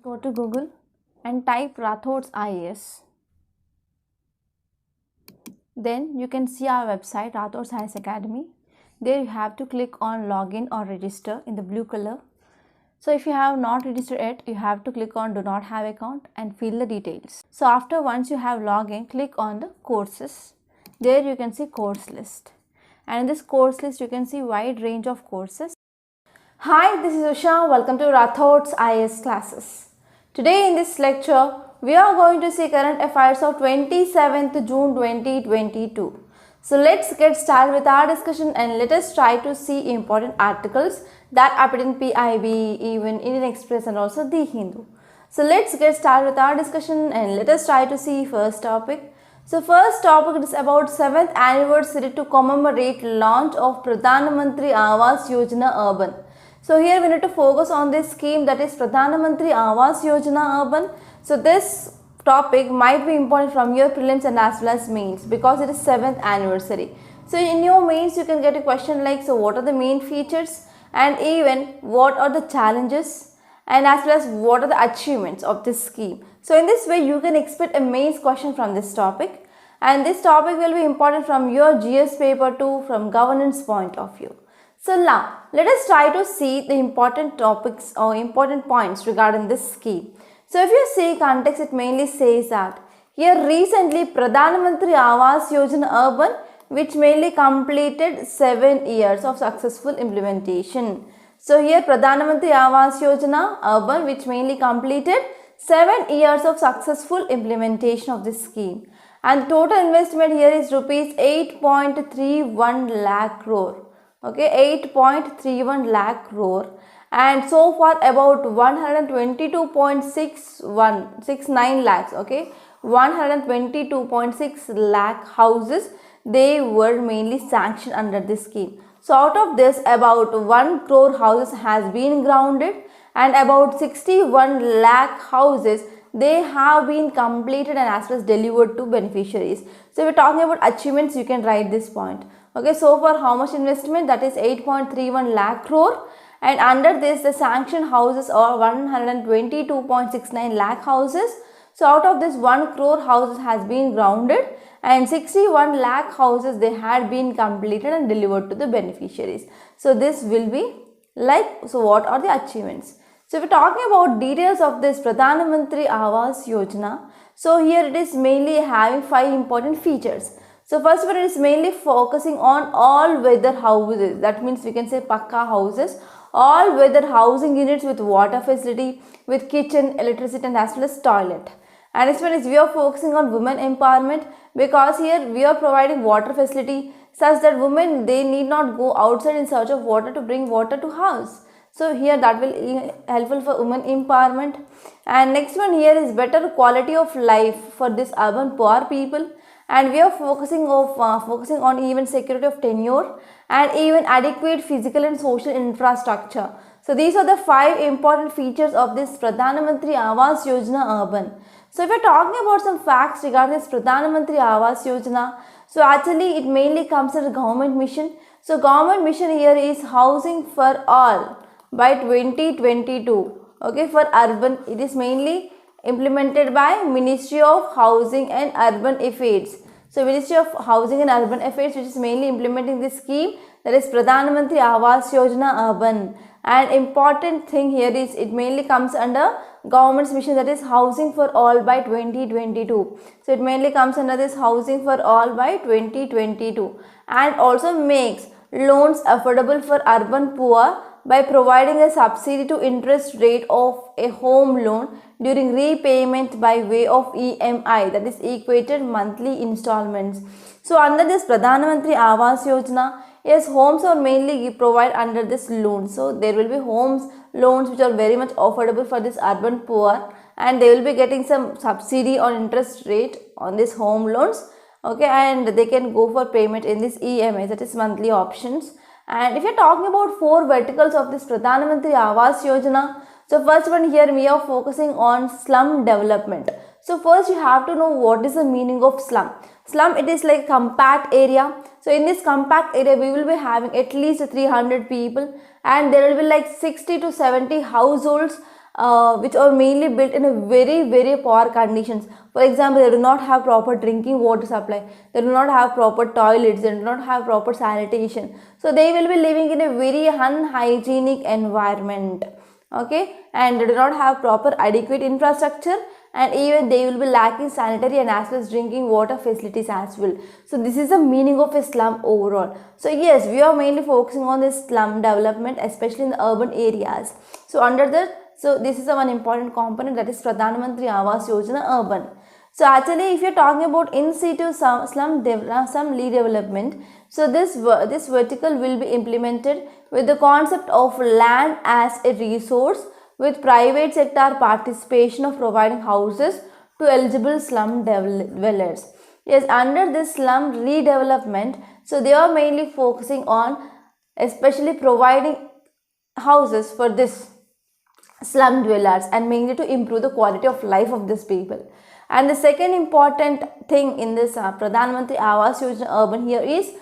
Go to Google and type Rathod's IAS. Then you can see our website Rathod's IAS Academy. There you have to click on login or register in the blue color. So if you have not registered yet, you have to click on do not have account and fill the details. So after once you have login, click on the courses. There you can see course list. And in this course list you can see wide range of courses. Hi, this is Usha. Welcome to Rathod's IAS classes. Today in this lecture, we are going to see current affairs of 27th June 2022. So let's get started with our discussion and let us try to see important articles that appeared in PIB, even Indian Express and also The Hindu. So let's get started with our discussion and let us try to see first topic. So first topic is about 7th anniversary to commemorate launch of Pradhan Mantri Awas Yojana Urban. So here we need to focus on this scheme, that is Pradhan Mantri Awas Yojana Urban. So this topic might be important from your prelims and as well as mains because it is 7th anniversary. So in your mains you can get a question like, so what are the main features and even what are the challenges and as well as what are the achievements of this scheme. So in this way you can expect a mains question from this topic, and this topic will be important from your GS paper too, from governance point of view. So now let us try to see the important topics or important points regarding this scheme. So if you see context, it mainly says that here recently Pradhan Mantri Awas Yojana Urban, which mainly completed 7 years of successful implementation. So here Pradhan Mantri Awas Yojana Urban, which mainly completed 7 years of successful implementation of this scheme. And the total investment here is rupees 8.31 lakh crore. Okay, 8.31 lakh crore, and so far about 122.69 lakhs, okay, 122.6 lakh houses, they were mainly sanctioned under this scheme. So out of this, about 1 crore houses has been grounded and about 61 lakh houses, they have been completed and as well as delivered to beneficiaries. So if we are talking about achievements, you can write this point. Okay, so far how much investment? That is 8.31 lakh crore, and under this the sanctioned houses are 122.69 lakh houses. So out of this 1 crore houses has been grounded and 61 lakh houses, they had been completed and delivered to the beneficiaries. So this will be like, so what are the achievements? So if we are talking about details of this Pradhan Mantri Awas Yojana, so here it is mainly having 5 important features. So first one is mainly focusing on all weather houses, that means we can say Pakka houses, all weather housing units with water facility, with kitchen, electricity and as well as toilet. And this one is we are focusing on women empowerment, because here we are providing water facility such that women, they need not go outside in search of water to bring water to house. So here that will be helpful for women empowerment. And next one here is better quality of life for this urban poor people. And we are focusing on even security of tenure and even adequate physical and social infrastructure. So these are the 5 important features of this Pradhan Mantri Awas Yojana Urban. So if we are talking about some facts regarding this Pradhan Mantri Awas Yojana, so actually it mainly comes as a government mission. So government mission here is housing for all by 2022. Okay, for urban it is mainly implemented by Ministry of Housing and Urban Affairs. So Ministry of Housing and Urban Affairs, which is mainly implementing this scheme, that is Pradhan Mantri Awas Yojana Urban. And important thing here is it mainly comes under government's mission, that is housing for all by 2022. So it mainly comes under this housing for all by 2022, and also makes loans affordable for urban poor by providing a subsidy to interest rate of a home loan during repayment by way of EMI, that is equated monthly installments. So under this Pradhan Mantri Awas Yojana, yes, homes are mainly provided under this loan. So there will be homes loans which are very much affordable for this urban poor, and they will be getting some subsidy on interest rate on this home loans. Okay, and they can go for payment in this EMI, that is monthly options. And if you are talking about 4 verticals of this Pradhan Mantri Awas Yojana, so first one here we are focusing on slum development. So first you have to know what is the meaning of slum. Slum, it is like compact area. So in this compact area we will be having at least 300 people, and there will be like 60 to 70 households which are mainly built in a very poor conditions. For example, they do not have proper drinking water supply, they do not have proper toilets, they do not have proper sanitation. So they will be living in a very unhygienic environment. Okay, and they do not have proper adequate infrastructure, and even they will be lacking sanitary and as well as drinking water facilities as well. So this is the meaning of a slum overall. So yes, we are mainly focusing on this slum development, especially in the urban areas. So under that, so this is the one important component, that is Pradhan Mantri Awas Yojana urban. So actually, if you're talking about in situ slum redevelopment, so this vertical will be implemented with the concept of land as a resource, with private sector participation of providing houses to eligible slum dwellers. Yes, under this slum redevelopment, so they are mainly focusing on especially providing houses for this slum dwellers and mainly to improve the quality of life of these people. And the second important thing in this Pradhan Mantri Awas Yojana urban here is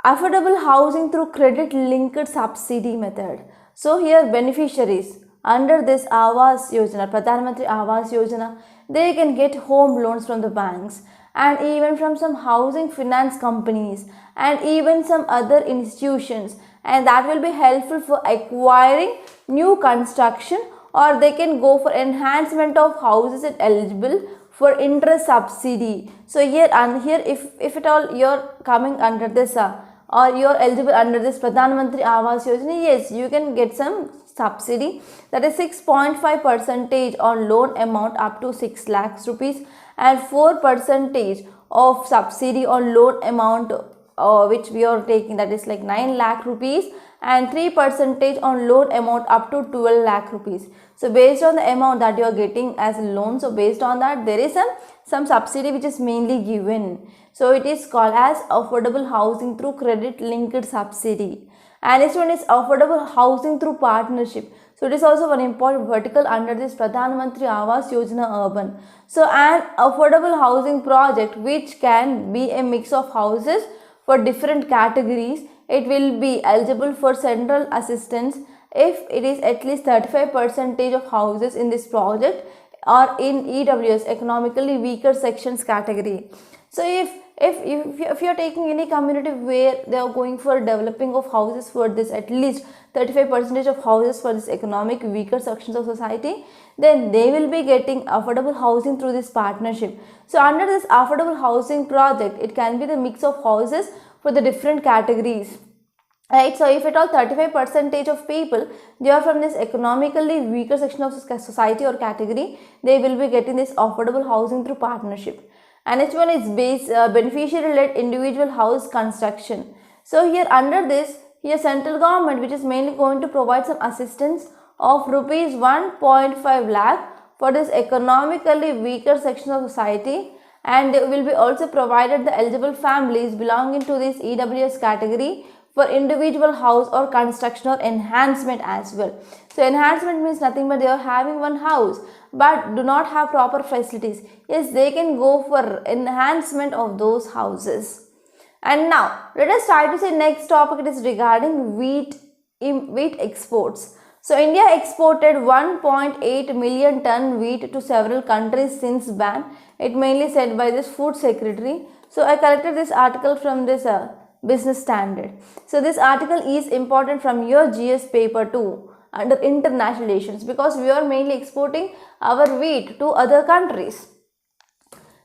affordable housing through credit linked subsidy method. So here beneficiaries under this Awas Yojana, Pradhan Mantri Awas Yojana, they can get home loans from the banks and even from some housing finance companies and even some other institutions, and that will be helpful for acquiring new construction, or they can go for enhancement of houses and eligible for interest subsidy. So here and here, if at all you're coming under this or you're eligible under this Pradhan Mantri Awas Yojana, yes, you can get some subsidy, that is 6.5% on loan amount up to 6 lakhs rupees and 4% of subsidy on loan amount which we are taking, that is like 9 lakh rupees, and 3% on loan amount up to 12 lakh rupees. So based on the amount that you are getting as a loan, so based on that there is some subsidy which is mainly given. So it is called as affordable housing through credit linked subsidy. And next one is affordable housing through partnership. So it is also one important vertical under this Pradhan Mantri Awas Yojana urban. So an affordable housing project which can be a mix of houses for different categories. It will be eligible for central assistance if it is at least 35% of houses in this project or in EWS, economically weaker sections category. So if you are taking any community where they are going for developing of houses for this at least 35% of houses for this economic weaker sections of society, then they will be getting affordable housing through this partnership. So under this affordable housing project, it can be the mix of houses for the different categories. Right, so if at all 35% of people, they are from this economically weaker section of society or category, they will be getting this affordable housing through partnership. And next one is beneficiary led individual house construction. So here under this, here central government which is mainly going to provide some assistance of rupees 1.5 lakh for this economically weaker section of society, and will be also provided the eligible families belonging to this EWS category for individual house or construction or enhancement as well. So enhancement means nothing but they are having one house but do not have proper facilities. Yes, they can go for enhancement of those houses. And now let us try to say next topic, it is regarding wheat exports. So India exported 1.8 million ton wheat to several countries since ban. It mainly said by this food secretary. So I collected this article from this Business Standard. So this article is important from your GS paper 2 under international relations, because we are mainly exporting our wheat to other countries.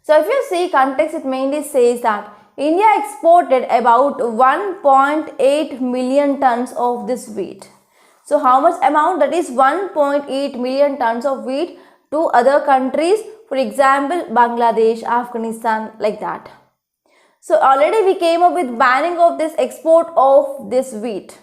So if you see context, it mainly says that India exported about 1.8 million tons of this wheat. So how much amount? That is 1.8 million tons of wheat to other countries, for example Bangladesh, Afghanistan, like that. So already we came up with banning of this export of this wheat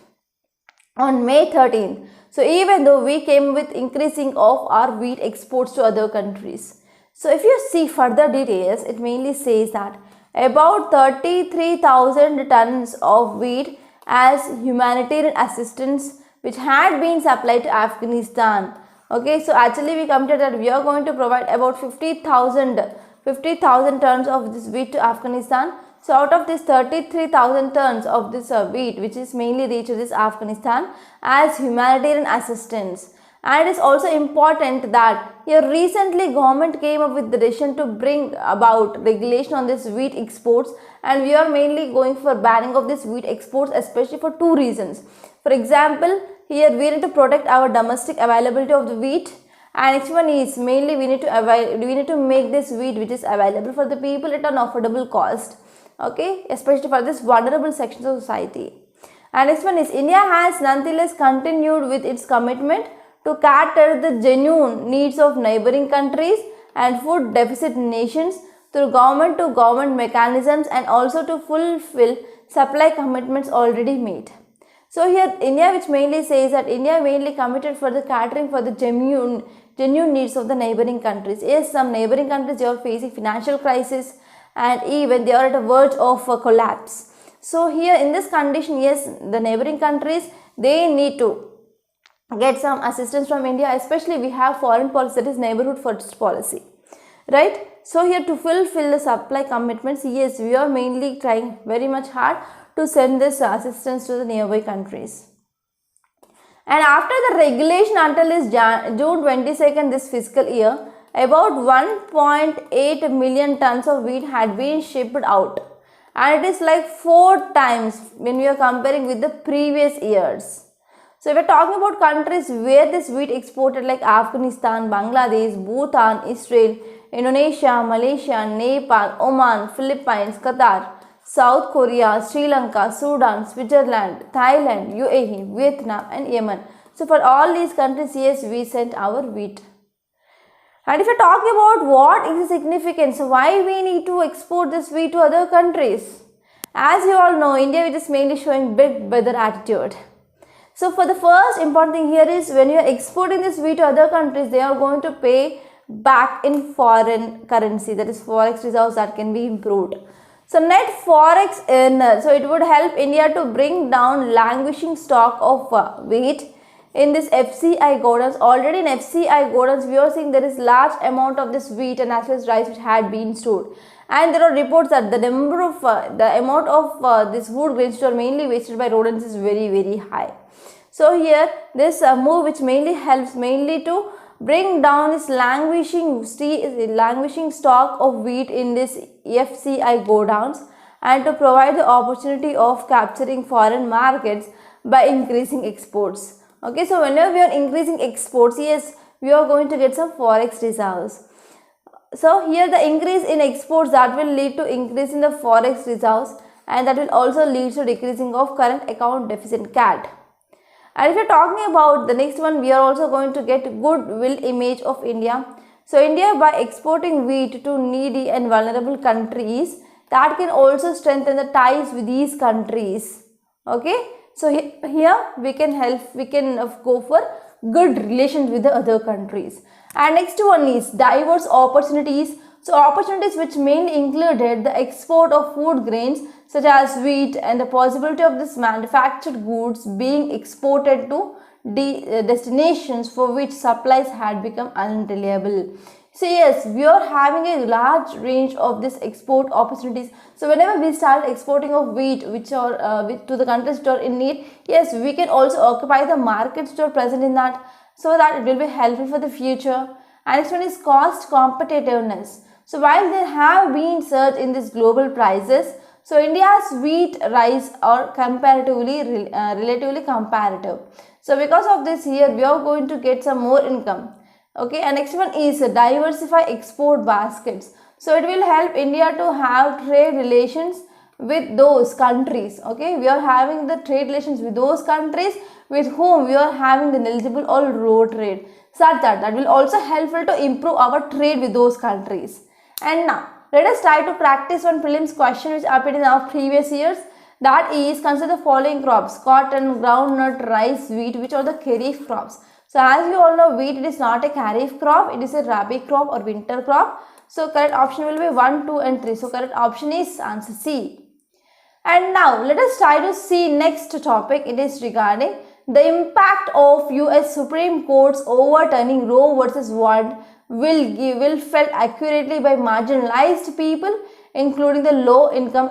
on May 13th. So even though we came with increasing of our wheat exports to other countries. So if you see further details, it mainly says that about 33,000 tons of wheat as humanitarian assistance which had been supplied to Afghanistan. Okay, so actually we committed that we are going to provide about 50,000 tons of this wheat to Afghanistan. So out of this 33,000 tons of this wheat which is mainly reached to this Afghanistan as humanitarian assistance, And it is also important that here recently government came up with the decision to bring about regulation on this wheat exports, and we are mainly going for banning of this wheat exports, especially for two reasons. For example, here we need to protect our domestic availability of the wheat, and next one is mainly we need to make this wheat which is available for the people at an affordable cost, okay, especially for this vulnerable sections of society. And next one is India has nonetheless continued with its commitment to cater the genuine needs of neighboring countries and food deficit nations through government to government mechanisms, and also to fulfill supply commitments already made. So here India, which mainly says that India mainly committed for the catering for the genuine needs of the neighboring countries. Yes, some neighboring countries, they are facing financial crisis and even they are at a verge of a collapse. So here in this condition, yes, the neighboring countries, they need to get some assistance from India, especially we have foreign policy, that is neighborhood first policy, right? So here to fulfill the supply commitments, yes, we are mainly trying very much hard to send this assistance to the nearby countries. And after the regulation until this June 22nd this fiscal year, about 1.8 million tons of wheat had been shipped out, and it is like 4 times when we are comparing with the previous years. So if we are talking about countries where this wheat exported, like Afghanistan, Bangladesh, Bhutan, Israel, Indonesia, Malaysia, Nepal, Oman, Philippines, Qatar, South Korea, Sri Lanka, Sudan, Switzerland, Thailand, UAE, Vietnam and Yemen. So for all these countries, yes, we sent our wheat. And if you are talking about what is the significance, why we need to export this wheat to other countries? As you all know, India is mainly showing big brother attitude. So for the first important thing here is, when you are exporting this wheat to other countries, they are going to pay back in foreign currency, that is forex reserves that can be improved. So net forex earner, so it would help India to bring down languishing stock of wheat in this FCI godowns. Already in FCI godowns, we are seeing there is large amount of this wheat and as well as rice which had been stored. And there are reports that the number of the amount of this food grains which are mainly wasted by rodents is very high. So here this move which mainly helps mainly to bring down this languishing stock of wheat in this FCI godowns, and to provide the opportunity of capturing foreign markets by increasing exports. Okay, so whenever we are increasing exports, yes, we are going to get some forex reserves. So here the increase in exports, that will lead to increase in the forex reserves, and that will also lead to decreasing of current account deficit CAD. And if you are talking about the next one, we are also going to get goodwill image of India. So India, by exporting wheat to needy and vulnerable countries, that can also strengthen the ties with these countries. Okay, so here we can go for good relations with the other countries. And next one is diverse opportunities. So opportunities which mainly included the export of food grains such as wheat, and the possibility of this manufactured goods being exported to destinations for which supplies had become unreliable. So yes, we are having a large range of this export opportunities. So whenever we start exporting of wheat which are to the countries which are in need, yes, we can also occupy the markets which are present in that, so that it will be helpful for the future. And next one is cost competitiveness. So while there have been surge in these global prices, so India's wheat, rice are relatively comparative. So because of this, here we are going to get some more income. Okay, and next one is diversify export baskets. So it will help India to have trade relations with those countries. Okay, we are having the trade relations with those countries with whom we are having the negligible or low trade. So that will also helpful to improve our trade with those countries. And now let us try to practice one prelims question which appeared in our previous years. That is, consider the following crops: cotton, groundnut, rice, wheat, which are the kharif crops. So as you all know, wheat, it is not a kharif crop, it is a rabi crop or winter crop. So correct option will be 1, 2 and 3. So correct option is answer C. And now let us try to see next topic. It is regarding the impact of US Supreme Court's overturning Roe versus Wade will felt accurately by marginalized people, including the low income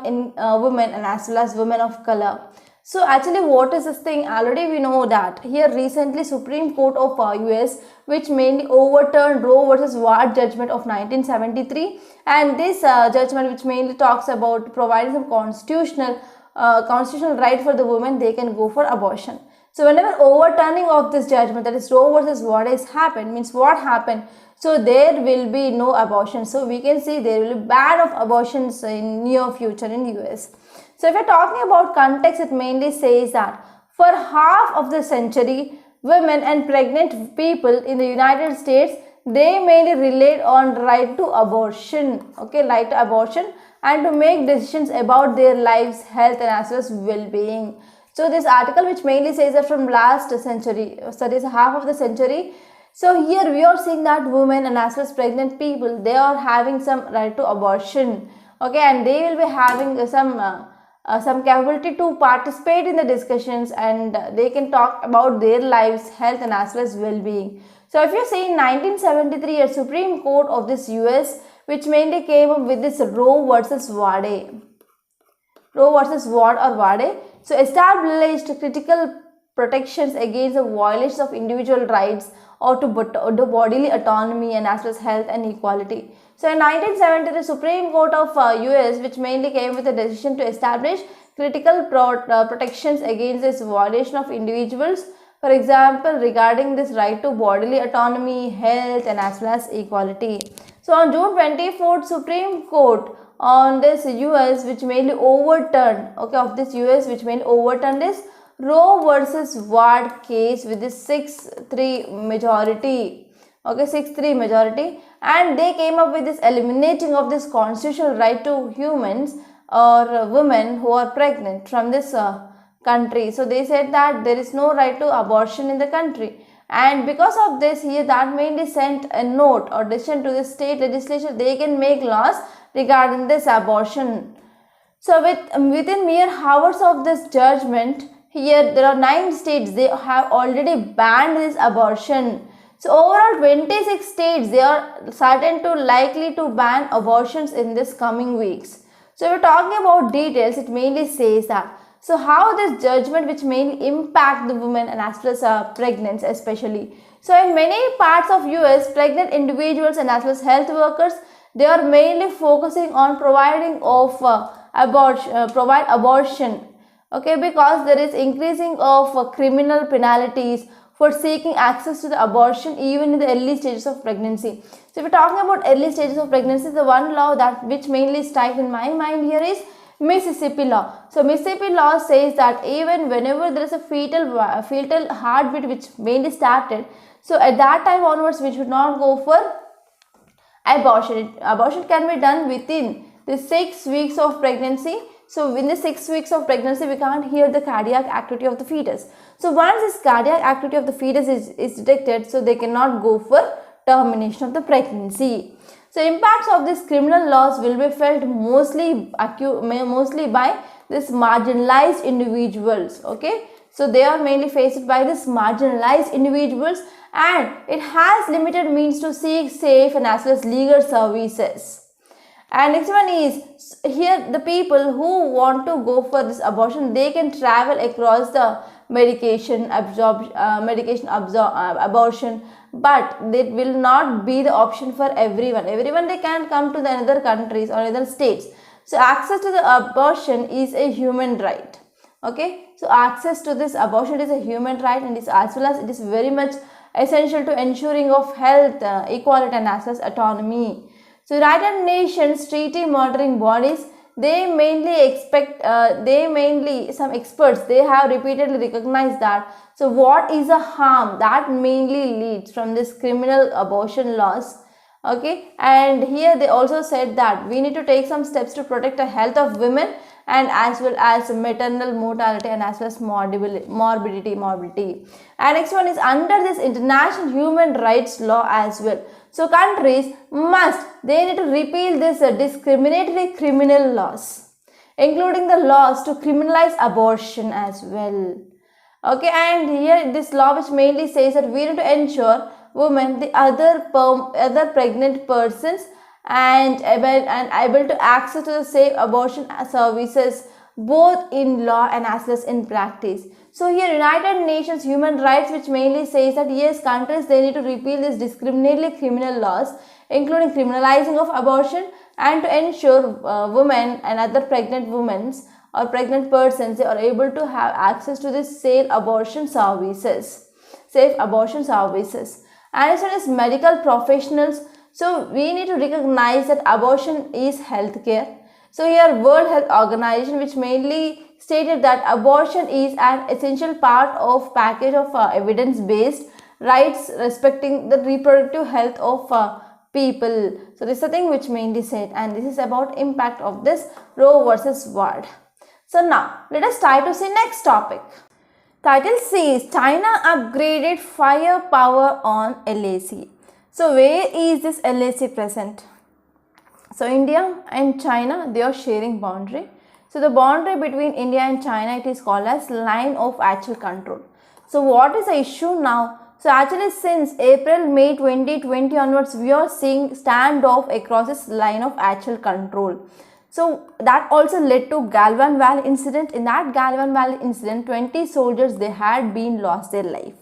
women and as well as women of color. So actually what is this thing? Already we know that here recently Supreme Court of US, which mainly overturned Roe versus Wade judgment of 1973, and this judgment which mainly talks about providing some constitutional right for the women, they can go for abortion. So whenever overturning of this judgment, that is Roe versus Wade, has happened, means what happened? So there will be no abortion. So we can see there will be ban of abortions in near future in US. So if you're talking about context, it mainly says that for half of the century, women and pregnant people in the United States, they mainly relied on right to abortion, okay, right to abortion, and to make decisions about their lives, health, and as well as well-being. So this article which mainly says that from last century, so this half of the century, so here we are seeing that women and as well as pregnant people, they are having some right to abortion, okay, and they will be having some capability to participate in the discussions, and they can talk about their lives, health, and as well as well-being. So if you see in 1973, a Supreme Court of this US, which mainly came up with this Roe versus Wade. So established critical protections against the violations of individual rights or to bodily autonomy and as well as health and equality. So in 1970, the Supreme Court of US, which mainly came with a decision to establish critical protections against this violation of individuals, for example, regarding this right to bodily autonomy, health, and as well as equality. So on June 24th, Supreme Court on this US, which mainly overturned, this Roe versus Wade case with this 6-3 majority, 6-3 majority, and they came up with this eliminating of this constitutional right to humans or women who are pregnant from this country. So they said that there is no right to abortion in the country, and because of this, here that mainly sent a note or decision to the state legislature, they can make laws regarding this abortion. So within mere hours of this judgment, here there are 9 states, they have already banned this abortion. So overall 26 states, they are certain to likely to ban abortions in this coming weeks. So we're talking about details, it mainly says that. So how this judgment which mainly impact the women and as well as pregnant especially. So in many parts of US, pregnant individuals and as well as health workers, they are mainly focusing on providing of abortion, okay, because there is increasing of criminal penalties for seeking access to the abortion even in the early stages of pregnancy. So if we're talking about early stages of pregnancy, the one law that which mainly strikes in my mind here is Mississippi law. So Mississippi law says that even whenever there is a fetal heartbeat which mainly started, so at that time onwards we should not go for abortion. Abortion can be done within the 6 weeks of pregnancy. So in the 6 weeks of pregnancy, we can't hear the cardiac activity of the fetus. So once this cardiac activity of the fetus is detected, so they cannot go for termination of the pregnancy. So impacts of these criminal laws will be felt mostly by this marginalized individuals, okay. So they are mainly faced by this marginalized individuals, and it has limited means to seek safe and as well as legal services. And next one is, here the people who want to go for this abortion, they can travel across the abortion, but it will not be the option for everyone. They can come to the other countries or other states. So access to the abortion is a human right, okay. So access to this abortion is a human right, and is as well as it is very much essential to ensuring of health, equality, and as well as autonomy. So United Nations treaty monitoring bodies, some experts, they have repeatedly recognized that. So what is the harm that mainly leads from this criminal abortion laws, okay. And here they also said that we need to take some steps to protect the health of women and as well as maternal mortality and as well as morbidity. And next one is under this international human rights law as well. So countries they need to repeal this discriminatory criminal laws, including the laws to criminalize abortion as well, okay. And here this law which mainly says that we need to ensure women, the other pregnant persons and able to access to the safe abortion services both in law and as well as in practice. So here United Nations Human Rights, which mainly says that yes, countries they need to repeal these discriminatory criminal laws, including criminalizing of abortion, and to ensure women and other pregnant women or pregnant persons, they are able to have access to this safe abortion services. And as well as medical professionals, so we need to recognize that abortion is healthcare. So here World Health Organization, which mainly stated that abortion is an essential part of package of evidence-based rights respecting the reproductive health of people. So this is the thing which mainly said, and this is about impact of this Roe versus Wade. So now let us try to see next topic. Title says China upgraded firepower on LAC. So where is this LAC present? So India and China, they are sharing boundary. So the boundary between India and China, it is called as line of actual control. So what is the issue now? So actually since May 2020 onwards, we are seeing standoff across this line of actual control. So that also led to Galvan Valley incident. In that Galvan Valley incident, 20 soldiers, they had been lost their life.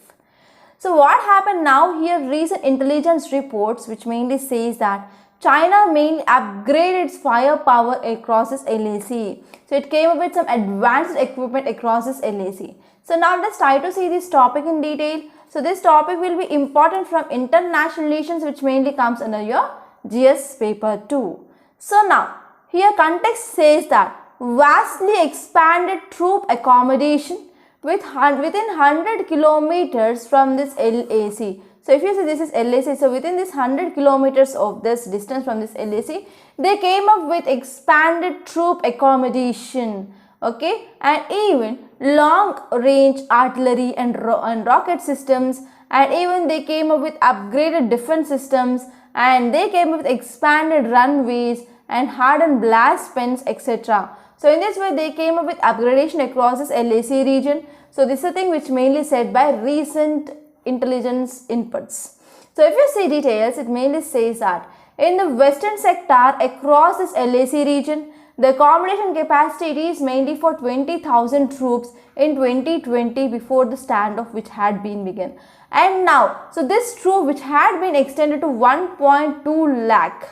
So what happened now here, recent intelligence reports which mainly says that China mainly upgraded its firepower across its LAC. So it came up with some advanced equipment across its LAC. So now let's try to see this topic in detail. So this topic will be important from international relations, which mainly comes under your GS paper 2. So now here context says that vastly expanded troop accommodation within 100 kilometers from this LAC. So if you see this is LAC, so within this 100 kilometers of this distance from this LAC, they came up with expanded troop accommodation, okay, and even long range artillery and rocket systems, and even they came up with upgraded defense systems, and they came up with expanded runways and hardened blast pens, etc. So in this way they came up with upgradation across this LAC region. So this is a thing which mainly said by recent intelligence inputs. So if you see details, it mainly says that in the western sector across this LAC region, the accommodation capacity is mainly for 20,000 troops in 2020 before the standoff which had been begun. And now, so this troop which had been extended to 1.2 lakh,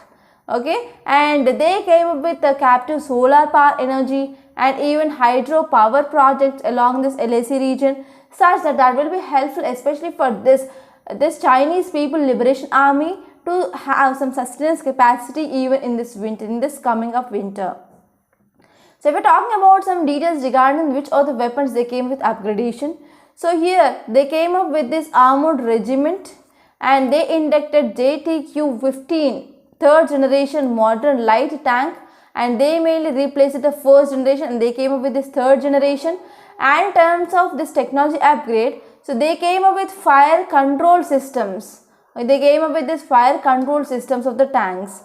okay, and they came up with the captive solar power energy and even hydro power projects along this LAC region, such that will be helpful especially for this Chinese People Liberation Army to have some sustenance capacity even in this winter, in this coming up winter. So if we're talking about some details regarding which are the weapons they came with upgradation. So here they came up with this armored regiment and they inducted JTQ-15 third generation modern light tank, and they mainly replaced the first generation and they came up with this third generation. And in terms of this technology upgrade, so they came up with fire control systems. They came up with this fire control systems of the tanks.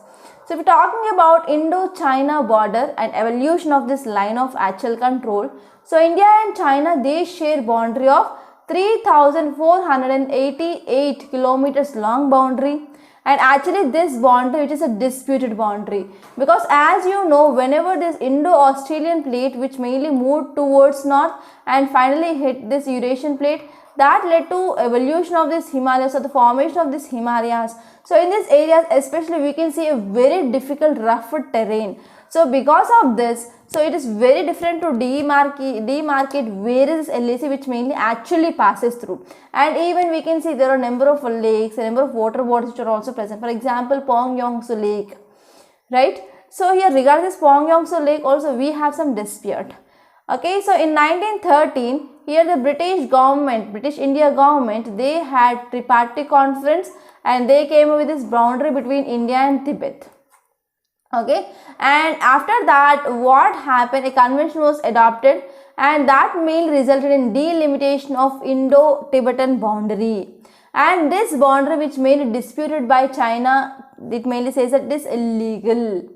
So if we're talking about Indo-China border and evolution of this line of actual control, so India and China, they share boundary of 3,488 kilometers long boundary. And actually this boundary, which is a disputed boundary, because as you know, whenever this Indo-Australian plate which mainly moved towards north and finally hit this Eurasian plate, that led to evolution of this Himalayas or the formation of this Himalayas. So in these areas especially we can see a very difficult rough terrain. So because of this, so it is very different to demarcate where is this LAC which mainly actually passes through. And even we can see there are a number of lakes, a number of water bodies which are also present. For example, Pongyongso Lake, right? So here regarding this Pongyongso Lake also we have some dispute. Okay, so in 1913, here the British India government, they had tripartite conference and they came up with this boundary between India and Tibet. Okay, and after that what happened, a convention was adopted and that mainly resulted in delimitation of Indo-Tibetan boundary. And this boundary which mainly disputed by China, it mainly says that it is illegal.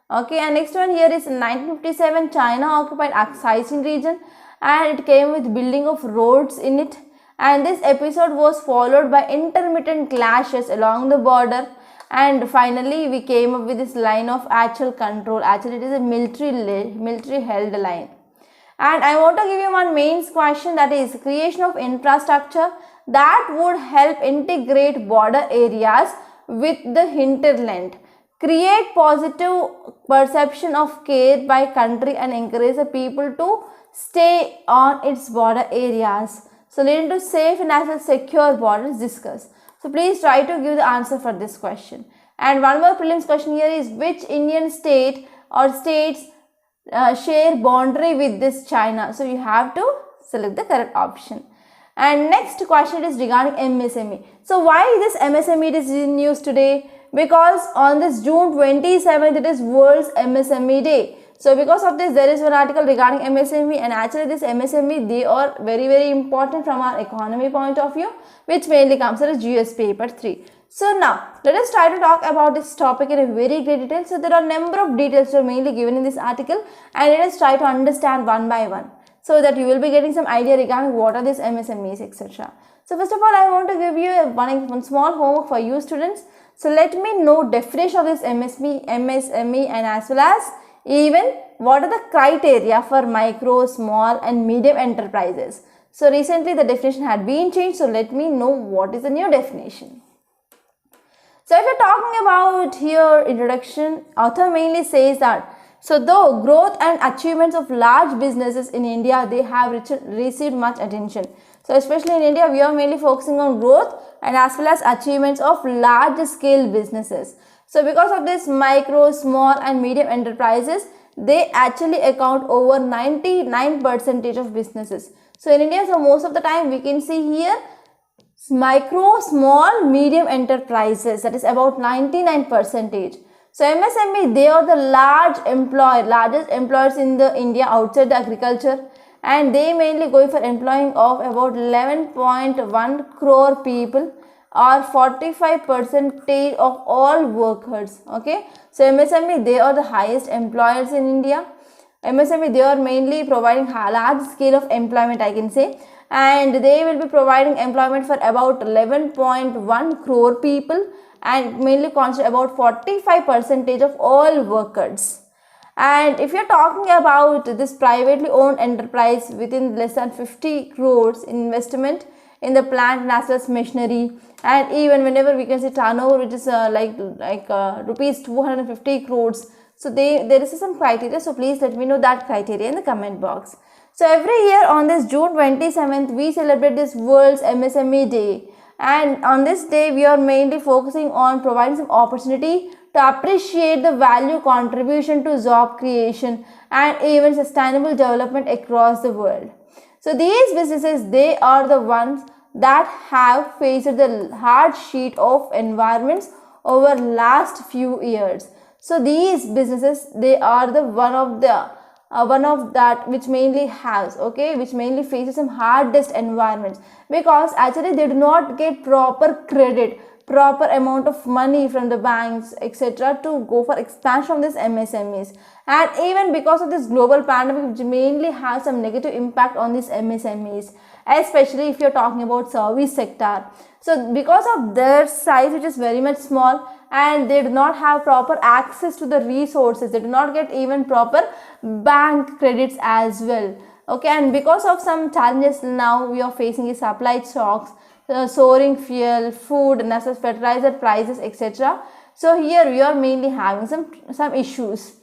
Okay, and next one here is in 1957, China occupied Xinjiang region and it came with building of roads in it. And this episode was followed by intermittent clashes along the border. And finally we came up with this line of actual control. Actually it is a military held line. And I want to give you one main question, that is creation of infrastructure that would help integrate border areas with the hinterland, create positive perception of care by country and encourage the people to stay on its border areas. So leading to safe and as well secure borders discussed. So please try to give the answer for this question. And one more prelims question here is, which Indian state or states share boundary with this China? So you have to select the correct option. And next question is regarding MSME. So why this MSME is in news today? Because on this June 27th it is World's MSME Day. So because of this there is one article regarding MSME, and actually this MSME, they are very important from our economy point of view, which mainly comes as GS paper 3. So now let us try to talk about this topic in a very great detail. So there are number of details that are mainly given in this article, and let us try to understand one by one, so that you will be getting some idea regarding what are these MSMEs, etc. So first of all, I want to give you one small homework for you students. So let me know definition of this MSME and as well as even what are the criteria for micro, small and medium enterprises. So recently the definition had been changed, so let me know what is the new definition. So if you're talking about here introduction, author mainly says that, so though growth and achievements of large businesses in India, they have received much attention. So especially in India, we are mainly focusing on growth and as well as achievements of large scale businesses. So because of this, micro, small and medium enterprises, they actually account over 99% of businesses. So in India, so most of the time we can see here micro, small, medium enterprises, that is about 99%. So MSME, they are the largest employers in the India outside the agriculture, and they mainly going for employing of about 11.1 crore people, or 45% of all workers. Okay, so MSME, they are the highest employers in India. MSME, they are mainly providing large scale of employment, I can say, and they will be providing employment for about 11.1 crore people and mainly constitute about 45% of all workers. And if you are talking about this privately owned enterprise within less than 50 crores investment in the plant and as well as machinery, and even whenever we can see turnover which is rupees 250 crores, so there is some criteria. So please let me know that criteria in the comment box. So every year on this June 27th we celebrate this World's MSME Day, and on this day we are mainly focusing on providing some opportunity to appreciate the value contribution to job creation and even sustainable development across the world. So these businesses, they are the ones that have faced the hardship of environments over last few years. So these businesses, they are the one of that which mainly faces some hardest environments, because actually they do not get proper credit, proper amount of money from the banks, etc. to go for expansion of these MSMEs. And even because of this global pandemic, which mainly has some negative impact on these MSMEs, especially if you're talking about service sector. So because of their size, which is very much small, and they do not have proper access to the resources, they do not get even proper bank credits as well. Okay, and because of some challenges now we are facing is supply shocks, soaring fuel, food and as well as fertilizer prices, etc. So here we are mainly having some issues.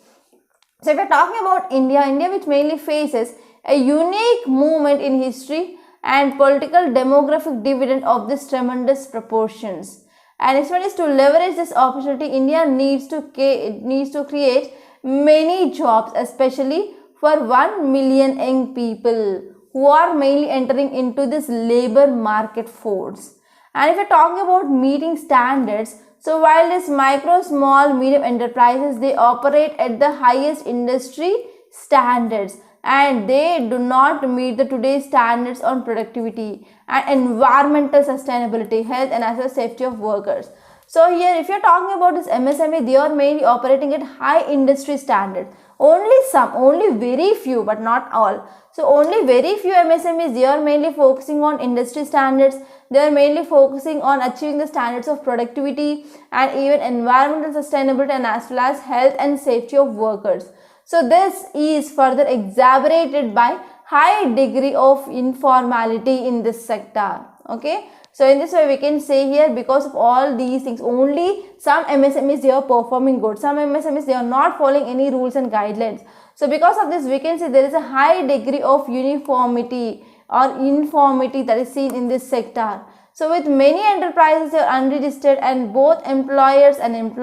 So if we are talking about India which mainly faces a unique movement in history and political demographic dividend of this tremendous proportions. And next one is, to leverage this opportunity, India needs to create many jobs, especially for 1 million young people who are mainly entering into this labor market force. And if we are talking about meeting standards, so while this micro, small, medium enterprises, they operate at the highest industry standards, and they do not meet the today's standards on productivity and environmental sustainability, health and as well as safety of workers. So here if you are talking about this MSME, they are mainly operating at high industry standards. Only very few, but not all. So only very few MSMEs, they are mainly focusing on industry standards. They are mainly focusing on achieving the standards of productivity and even environmental sustainability and as well as health and safety of workers. So this is further exacerbated by high degree of informality in this sector. Okay, so in this way we can say here, because of all these things, only some MSMEs they are performing good, some MSMEs they are not following any rules and guidelines. So because of this we can say there is a high degree of uniformity or informity that is seen in this sector. So with many enterprises they are unregistered, and both employers and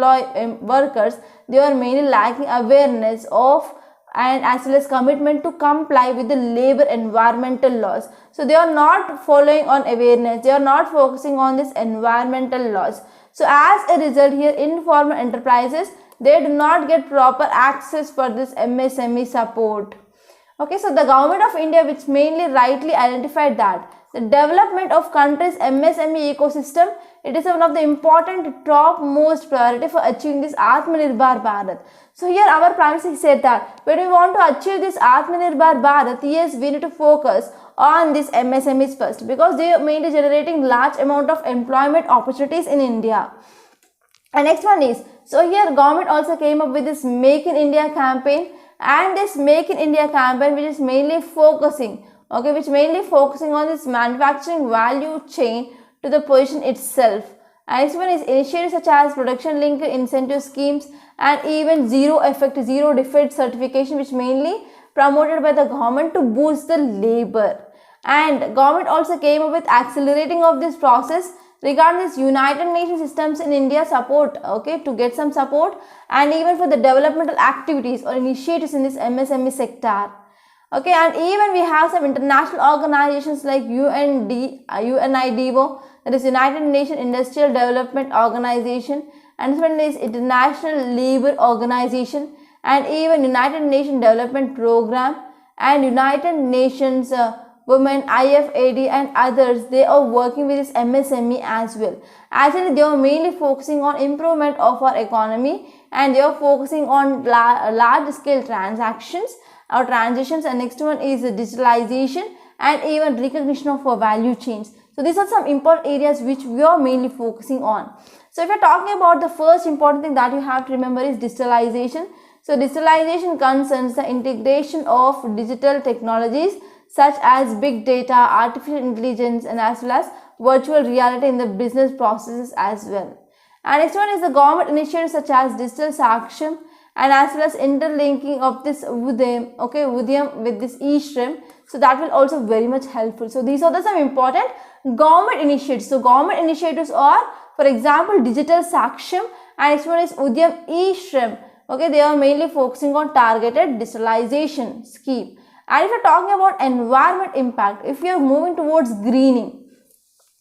workers they are mainly lacking awareness of and as well as commitment to comply with the labor environmental laws. So they are not following on awareness, they are not focusing on this environmental laws. So as a result here, informal enterprises they do not get proper access for this MSME support. Okay, so the government of India, which mainly rightly identified that the development of country's MSME ecosystem, it is one of the important topmost priority for achieving this Atmanirbhar Bharat. So here our Prime Minister said that when we want to achieve this Atmanirbhar Bharat, yes, we need to focus on this MSMEs first, because they are mainly generating large amount of employment opportunities in India. And next one is, so here government also came up with this Make in India campaign, and this Make in India campaign which is mainly focusing, okay, which mainly focusing on this manufacturing value chain to the position itself. And next one is initiatives such as production linked incentive schemes and even zero defect certification, which mainly promoted by the government to boost the labor. And government also came up with accelerating of this process regarding this United Nations systems in India support, okay, to get some support, and even for the developmental activities or initiatives in this MSME sector. Okay, and even we have some international organizations like UNIDO, that is United Nations Industrial Development Organization, and this one is International Labour Organization, and even United Nations Development Program, and United Nations Women, IFAD and others, they are working with this MSME as well. Actually, they are mainly focusing on improvement of our economy, and they are focusing on large scale transactions or transitions, and next one is digitalization and even recognition of our value chains. So these are some important areas which we are mainly focusing on. So if you are talking about the first important thing that you have to remember is digitalization. So digitalization concerns the integration of digital technologies such as big data, artificial intelligence, and as well as virtual reality in the business processes as well. And next one is the government initiatives such as digital Saksham and as well as interlinking of this Udyam, okay, Udyam with this e-stream. So that will also very much helpful. So these are the some important government initiatives. So government initiatives are, for example, digital Saksham, and next one is Udyam e-stream. Okay, they are mainly focusing on targeted digitalization scheme. And if you are talking about environment impact, if you are moving towards greening,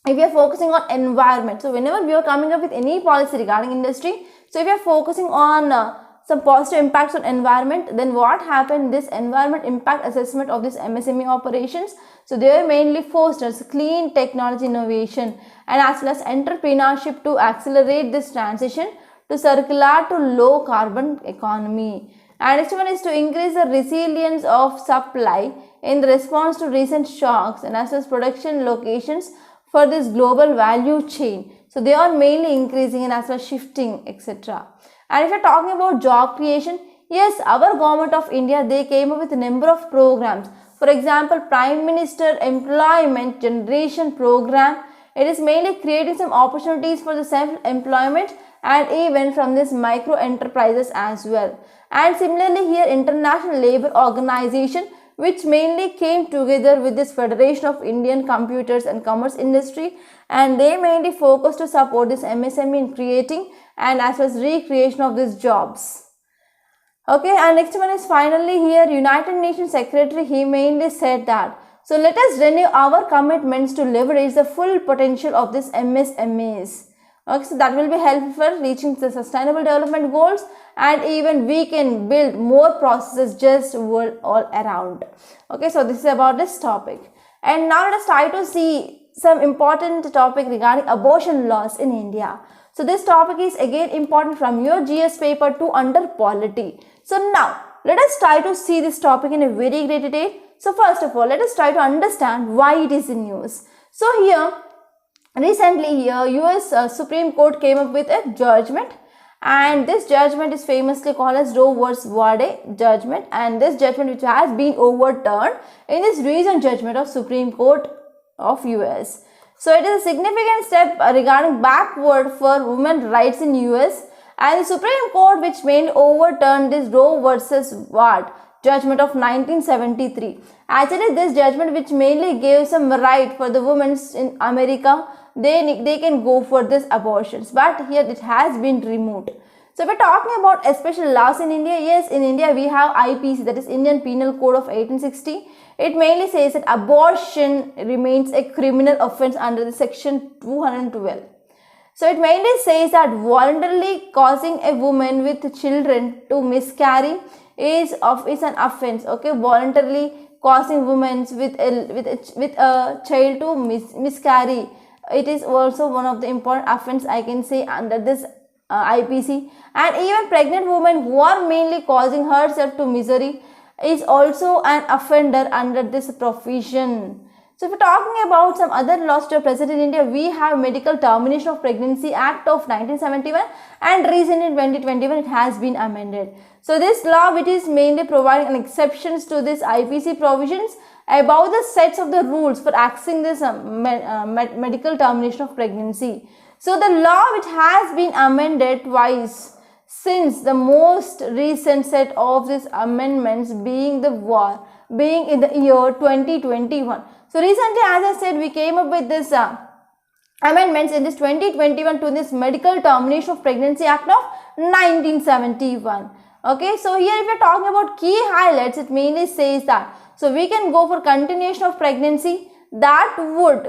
if you are focusing on environment, so whenever we are coming up with any policy regarding industry, so if you are focusing on some positive impacts on environment, then what happened, this environment impact assessment of this MSME operations, so they are mainly fosters clean technology innovation and as well as entrepreneurship to accelerate this transition to circular to low carbon economy. And next one is to increase the resilience of supply in response to recent shocks and as well as production locations for this global value chain. So they are mainly increasing and as well as shifting, etc. And if you are talking about job creation, yes, our government of India, they came up with a number of programs. For example, Prime Minister Employment Generation Program, it is mainly creating some opportunities for the self-employment and even from this micro enterprises as well. And similarly here, International Labour Organization, which mainly came together with this Federation of Indian Computers and Commerce Industry, and they mainly focus to support this MSME in creating and as well as recreation of these jobs. Okay, and next one is finally here, United Nations Secretary, he mainly said that, so let us renew our commitments to leverage the full potential of this MSMEs. Okay, so that will be helpful for reaching the sustainable development goals, and even we can build more processes just world all around. Okay, so this is about this topic. And now let us try to see some important topic regarding abortion laws in India. So this topic is again important from your GS paper 2 under polity. So now let us try to see this topic in a very great detail. So first of all, let us try to understand why it is in news. So here, recently here US Supreme Court came up with a judgment, And this judgment is famously called as Roe vs. Wade judgment, and this judgment which has been overturned in this recent judgment of Supreme Court of US. So it is a significant step regarding backward for women's rights in US, and the Supreme Court which mainly overturned this Roe vs. Wade judgment of 1973. Actually, this judgment which mainly gave some right for the women in America, they can go for this abortions, but here it has been removed. So we're talking about especially laws in India. Yes, in India we have IPC, that is Indian Penal Code of 1860. It mainly says that abortion remains a criminal offence under the section 212. So it mainly says that voluntarily causing a woman with children to miscarry is an offence. Okay, voluntarily causing women with a child to miscarry, it is also one of the important offence, I can say, under this IPC. And even pregnant women who are mainly causing herself to misery is also an offender under this provision. So if we're talking about some other laws that are present in India, we have Medical Termination of Pregnancy Act of 1971, and recently in 2021 it has been amended. So this law, which is mainly providing an exceptions to this IPC provisions about the sets of the rules for accessing this medical termination of pregnancy. So the law which has been amended twice since the most recent set of these amendments being in the year 2021. So recently, as I said, we came up with this amendments in this 2021 to this Medical Termination of Pregnancy Act of 1971. Okay, so here if we are talking about key highlights, it mainly says that, so we can go for continuation of pregnancy, that would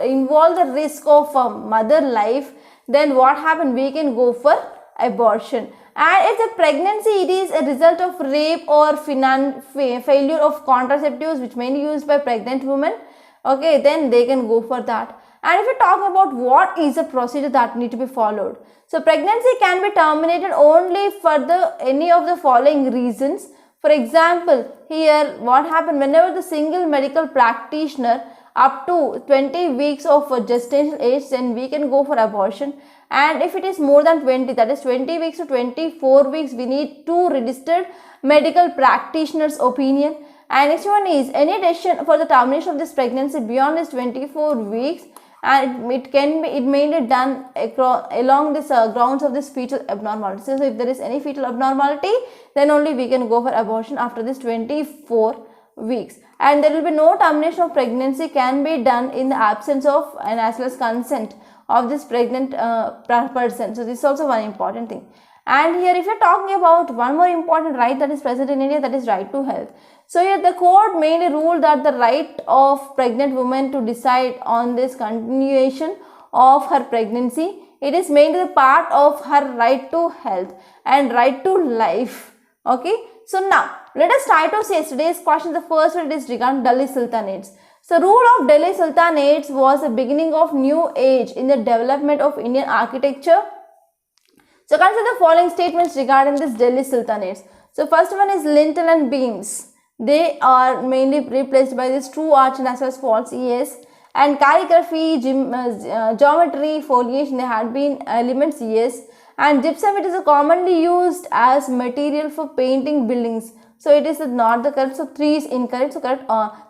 involve the risk of mother life. Then what happened? We can go for abortion. And if the pregnancy it is a result of rape or failure of contraceptives which mainly used by pregnant women, okay, then they can go for that. And if we talk about what is the procedure that need to be followed, so pregnancy can be terminated only for any of the following reasons. For example, here what happened, whenever the single medical practitioner up to 20 weeks of gestational age, then we can go for abortion. And if it is more than 20, that is 20 weeks to 24 weeks, we need two registered medical practitioners' opinion. And next one is any decision for the termination of this pregnancy beyond this 24 weeks, and it may be done along this grounds of this fetal abnormality. So if there is any fetal abnormality, then only we can go for abortion after this 24 weeks. And there will be no termination of pregnancy can be done in the absence of and as well as consent of this pregnant person. So this is also one important thing. And here if you are talking about one more important right that is present in India, that is right to health. So here the court mainly ruled that the right of pregnant woman to decide on this continuation of her pregnancy, it is mainly the part of her right to health and right to life. Okay, so now let us try to say today's question. The first one is regarding Delhi Sultanates. So rule of Delhi Sultanates was the beginning of new age in the development of Indian architecture. So consider the following statements regarding this Delhi Sultanates. So first one is lintel and beams. They are mainly replaced by this true arch and as well as false yes. And calligraphy, geometry, foliage, they had been elements yes. And gypsum, it is commonly used as material for painting buildings. So it is not the correct. So 3 is incorrect. So correct.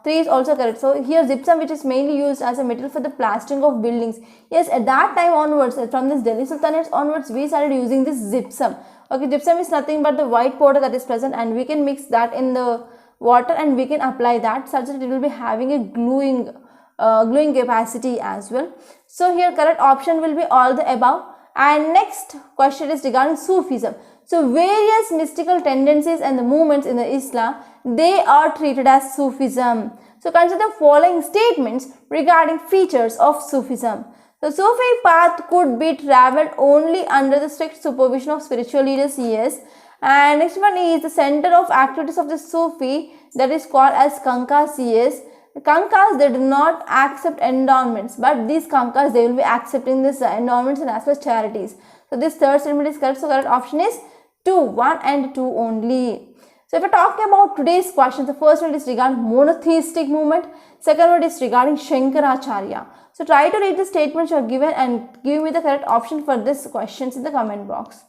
3 is also correct. So here gypsum, which is mainly used as a material for the plastering of buildings. Yes, at that time onwards, from this Delhi Sultanates onwards, we started using this gypsum. Okay, gypsum is nothing but the white powder that is present, and we can mix that in the water and we can apply that such that it will be having a gluing capacity as well. So here correct option will be all the above. And next question is regarding Sufism. So various mystical tendencies and the movements in the Islam, they are treated as Sufism. So consider the following statements regarding features of Sufism. The Sufi path could be travelled only under the strict supervision of spiritual leaders, yes. And next one is the center of activities of the Sufi, that is called as Kankas, yes. The Kankas, they do not accept endowments, but these Kankas, they will be accepting this endowments and as well as charities. So this third statement is correct. So correct option is 2, 1 and 2 only. So So if we're talking about today's questions, the first one is regarding monotheistic movement, second one is regarding Shankaracharya. So try to read the statements you are given and give me the correct option for these questions in the comment box.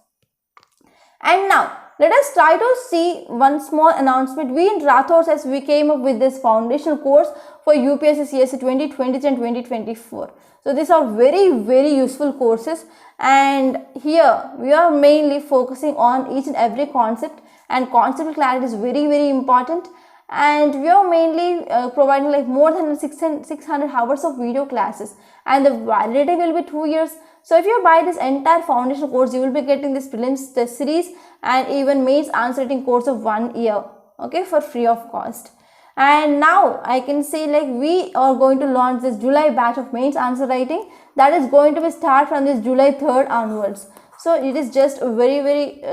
And now let us try to see one small announcement. We in Rathod, as we came up with this foundational course for UPSC CSE 2023 and 2024. So these are very useful courses, and here we are mainly focusing on each and every concept, and concept clarity is very important. And we are mainly providing like more than 600 hours of video classes, and the validity will be 2 years. So if you buy this entire foundation course, you will be getting this prelims test series and even mains answer writing course of 1 year, okay, for free of cost. And now I can say like we are going to launch this July batch of mains answer writing, that is going to be start from this July 3rd onwards. So it is just a very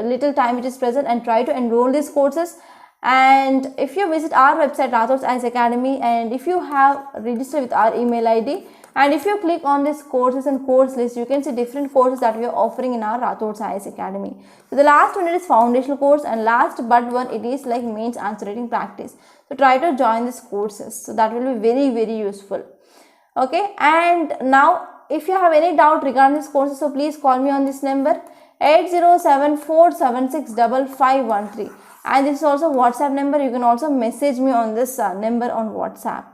little time which is present, and try to enroll these courses. And if you visit our website Rathod's IAS Academy, and if you have registered with our email ID, and if you click on this courses and course list, you can see different courses that we are offering in our Rathod's IAS Academy. So the last one is foundational course, and last but one it is like mains answer writing practice. So try to join these courses, so that will be very useful. Okay, and now if you have any doubt regarding these courses, so please call me on this number 8074765513, and this is also WhatsApp number. You can also message me on this number on WhatsApp.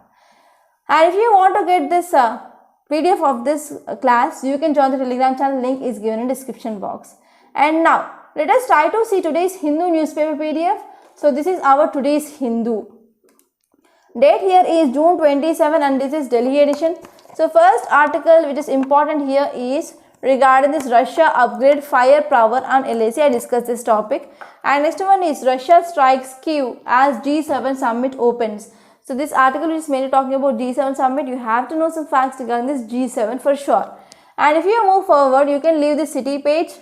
And if you want to get this PDF of this class, you can join the Telegram channel. Link is given in description box. And now let us try to see today's Hindu newspaper PDF. So this is our today's Hindu. Date here is June 27, and this is Delhi edition. So first article which is important here is regarding this Russia upgrade firepower on LAC. I discussed this topic. And next one is Russia strikes Kyiv as G7 summit opens. So this article is mainly talking about G7 summit. You have to know some facts regarding this G7 for sure. And if you move forward, you can leave the city page.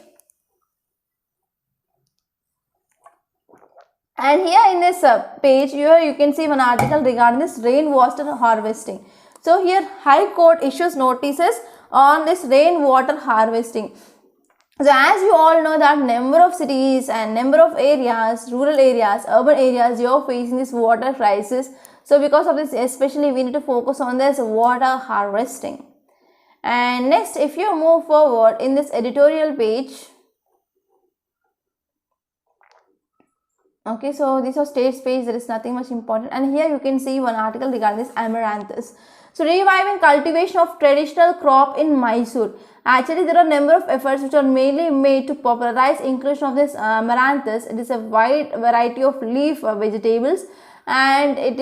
And here in this page, here you can see one article regarding this rainwater harvesting. So here High Court issues notices on this rainwater harvesting. So as you all know that number of cities and number of areas, rural areas, urban areas, you are facing this water crisis. So because of this, especially we need to focus on this water harvesting. And next, if you move forward in this editorial page, okay, so these are states page, there is nothing much important. And here you can see one article regarding this amaranthus. So reviving cultivation of traditional crop in Mysore. Actually, there are a number of efforts which are mainly made to popularize inclusion of this amaranthus. It is a wide variety of leaf vegetables, and it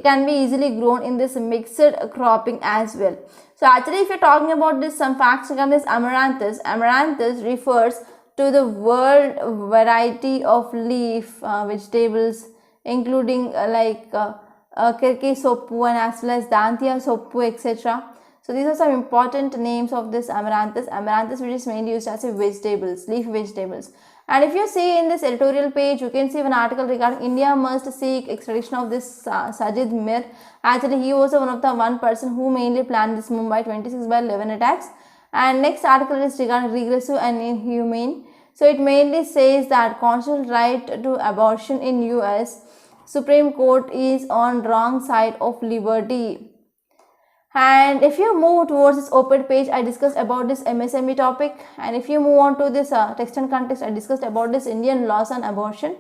can be easily grown in this mixed cropping as well. So actually, if you're talking about this, some facts regarding this amaranthus refers to the world variety of leaf vegetables, including Kirki soppu and as well as Dantia soppu, etc. So these are some important names of this amaranthus which is mainly used as a vegetables, leaf vegetables. And if you see in this editorial page, you can see an article regarding India must seek extradition of this Sajid Mir. Actually, he was one person who mainly planned this Mumbai 26/11 attacks. And next article is regarding regressive and inhumane. So it mainly says that constitutional right to abortion in US, Supreme Court is on wrong side of liberty. And if you move towards this op-ed page, I discussed about this MSME topic. And if you move on to this text and context, I discussed about this Indian laws on abortion.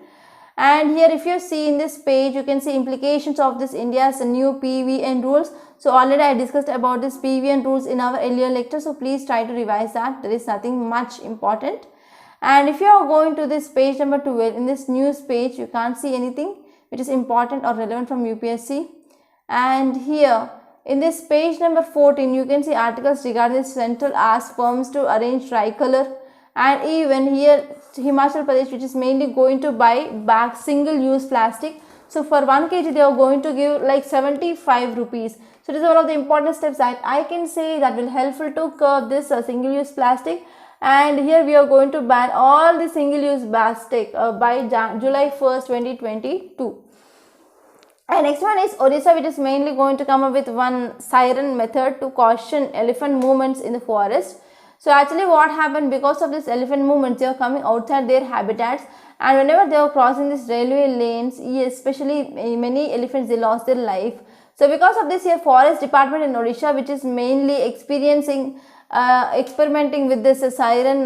And here if you see in this page, you can see implications of this India's new PVN rules. So already I discussed about this PVN rules in our earlier lecture. So please try to revise that. There is nothing much important. And if you are going to this page number 12, in this news page, you can't see anything which is important or relevant from UPSC. And here in this page number 14, you can see articles regarding Central asks firms to arrange tricolor. And even here Himachal Pradesh, which is mainly going to buy back single-use plastic. So for 1 kg they are going to give like 75 rupees. So this is one of the important steps that I can say that will helpful to curb this single-use plastic. And here we are going to ban all the single-use plastic by July 1st, 2022. And next one is Odisha, which is mainly going to come up with one siren method to caution elephant movements in the forest. So actually what happened, because of this elephant movement, they were coming outside their habitats, and whenever they were crossing these railway lanes, especially many elephants, they lost their life. So because of this, here forest department in Odisha, which is mainly experimenting with this siren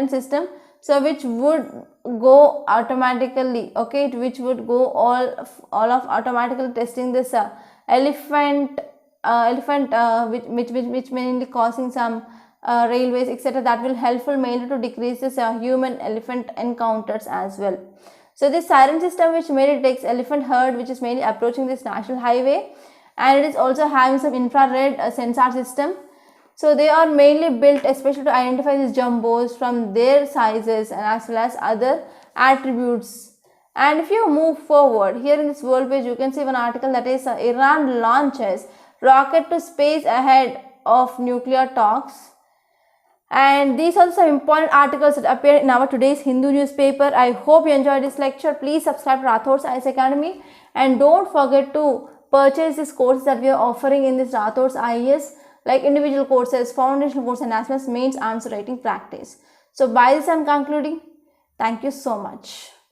system, so which would go automatically, okay, which would go all of automatically testing this elephant which mainly causing some railways, etc. That will helpful mainly to decrease this human elephant encounters as well. So this siren system, which mainly takes elephant herd which is mainly approaching this national highway, and it is also having some infrared sensor system. So they are mainly built especially to identify these jumbos from their sizes and as well as other attributes. And if you move forward, here in this world page, you can see one article that is Iran launches rocket to space ahead of nuclear talks. And these are some important articles that appear in our today's Hindu newspaper. I hope you enjoyed this lecture. Please subscribe to Rathod's IS Academy, and don't forget to purchase these courses that we are offering in this Rathod's IS, like individual courses, foundational course, and as well as mains answer writing practice. So by this I am concluding. Thank you so much.